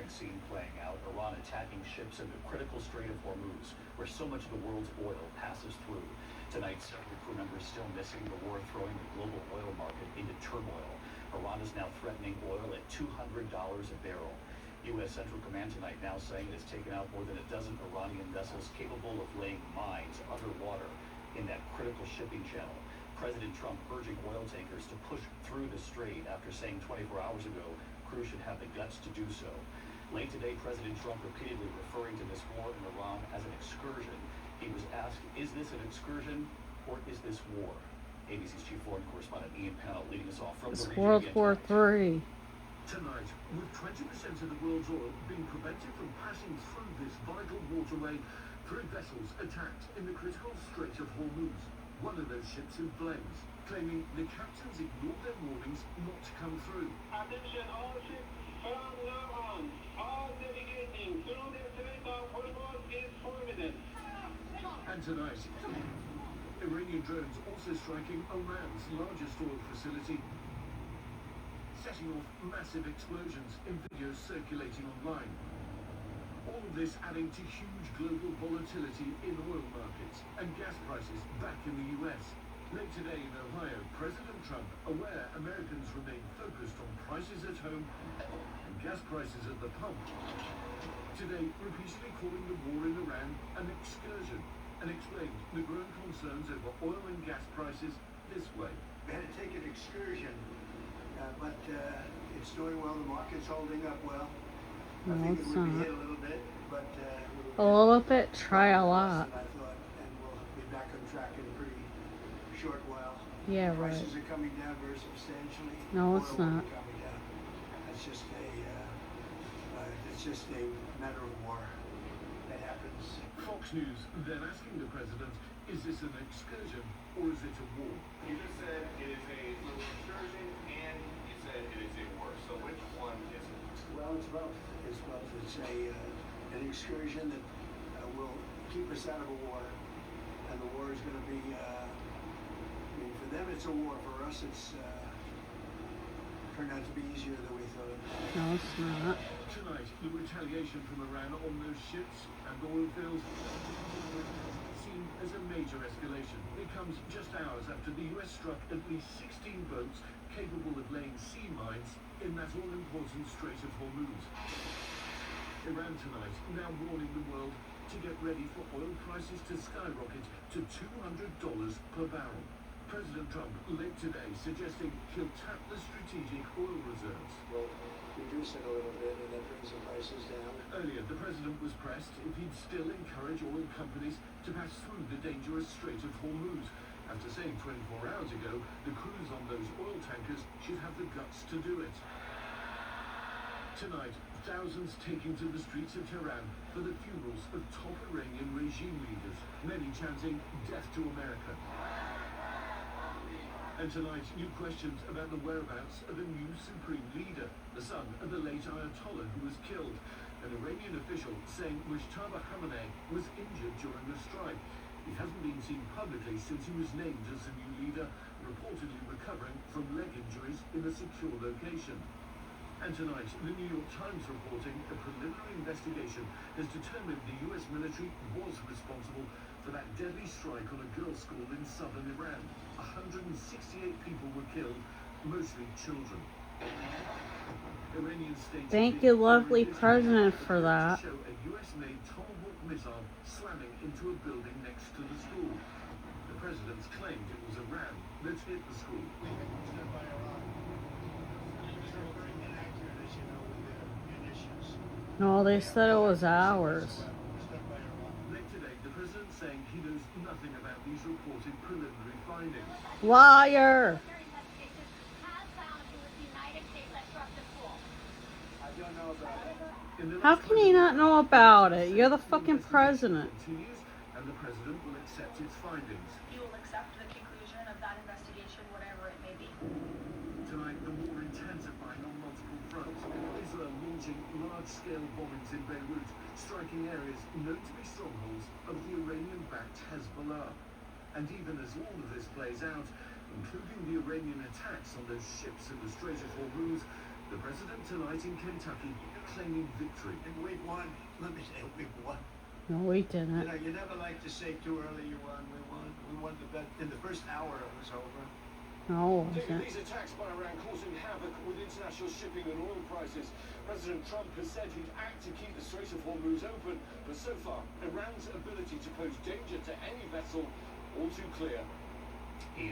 horrifying scene playing out. Iran attacking ships in the critical Strait of Hormuz, where so much of the world's oil passes through. Tonight, several crew members still missing. The war throwing the global oil market into turmoil. Iran is now threatening oil at $200 a barrel. U.S. Central Command tonight now saying it's taken out more than a dozen Iranian vessels capable of laying mines underwater in that critical shipping channel. President Trump urging oil tankers to push through the strait after saying 24 hours ago crews should have the guts to do so. Late today, President Trump repeatedly referring to this war in Iran as an excursion. He was asked, is this an excursion or is this war? ABC's chief foreign correspondent Ian Pannell leading us off from the region. World War III. Tonight, with 20% of the world's oil being prevented from passing through this vital waterway, 3 vessels attacked in the critical Strait of Hormuz. One of those ships in flames, claiming the captains ignored their warnings not to come through. Attention all ships from now on. All navigating through the Strait of Hormuz is forbidden. And tonight, Iranian drones also striking Iran's largest oil facility, setting off massive explosions in videos circulating online. All of this adding to huge global volatility in oil markets and gas prices back in the US. Late today in Ohio, President Trump, aware Americans remain focused on prices at home and gas prices at the pump, today repeatedly calling the war in Iran an excursion and explained the growing concerns over oil and gas prices this way. We had to take an excursion. But it's doing well. The market's holding up well. No, I think it's it would be not. hit a little bit, but A little bit, try a lot. I thought, and we'll be back on track in a pretty short while. Yeah, right. Prices are coming down very substantially. No, it's Oil will not. be coming down. It's just a matter of war that happens. Fox News then asking the president, is this an excursion or is it a war? You just said it is a little excursion and you said it is a war. So which one is it? Well, it's both. It's both. It's an excursion that will keep us out of a war, and the war is going to be. I mean, for them it's a war. For us, it's turned out to be easier than we thought. No, it's not. Tonight, the retaliation from Iran on those ships and oil fields seen as a major escalation. It comes just hours after the US struck at least 16 boats capable of laying sea mines in that all-important Strait of Hormuz. Iran tonight now warning the world to get ready for oil prices to skyrocket to $200 per barrel. President Trump late today suggesting he'll tap the strategic oil reserves. We'll reduce it a little bit, and that brings the prices down. Earlier, the president was pressed if he'd still encourage oil companies to pass through the dangerous Strait of Hormuz, after saying 24 hours ago the crews on those oil tankers should have the guts to do it. Tonight, thousands taking to the streets of Tehran for the funerals of top Iranian regime leaders, many chanting death to America. And tonight, new questions about the whereabouts of a new supreme leader, the son of the late Ayatollah who was killed. An Iranian official saying Mujtaba Khamenei was injured during the strike. He hasn't been seen publicly since he was named as the new leader, reportedly recovering from leg injuries in a secure location. And tonight, the New York Times reporting a preliminary investigation has determined the US military was responsible for that deadly strike on a girls' school in southern Iran. 168 people were killed, mostly children. Iranian state Thank you, lovely president, for that. show a US-made Tomahawk missile slamming into a building next to the school. The president's claimed it was Iran that hit the school. No, they said it was ours. Late today, the president saying he knows nothing about these reported preliminary findings. Liar! I don't know about it. In the How next can he not know about it? You're the fucking president. continues, and the president will accept its findings. He will accept the conclusion of that investigation, whatever it may be. Tonight, the war intensifying on multiple fronts. Israel launching large-scale bombings in Beirut, striking areas known to be strongholds of the Iranian-backed Hezbollah. And even as all of this plays out, including the Iranian attacks on those ships in the Strait of Hormuz, The president tonight in Kentucky claiming victory. And we won. Let me say, we won. No, we You didn't. know, you never like to say too early you won. We won. We won the bet. In the first hour, it was over. No, it David, wasn't. these attacks by Iran causing havoc with international shipping and oil prices. President Trump has said he'd act to keep the Strait of Hormuz open, but so far, Iran's ability to pose danger to any vessel all too clear.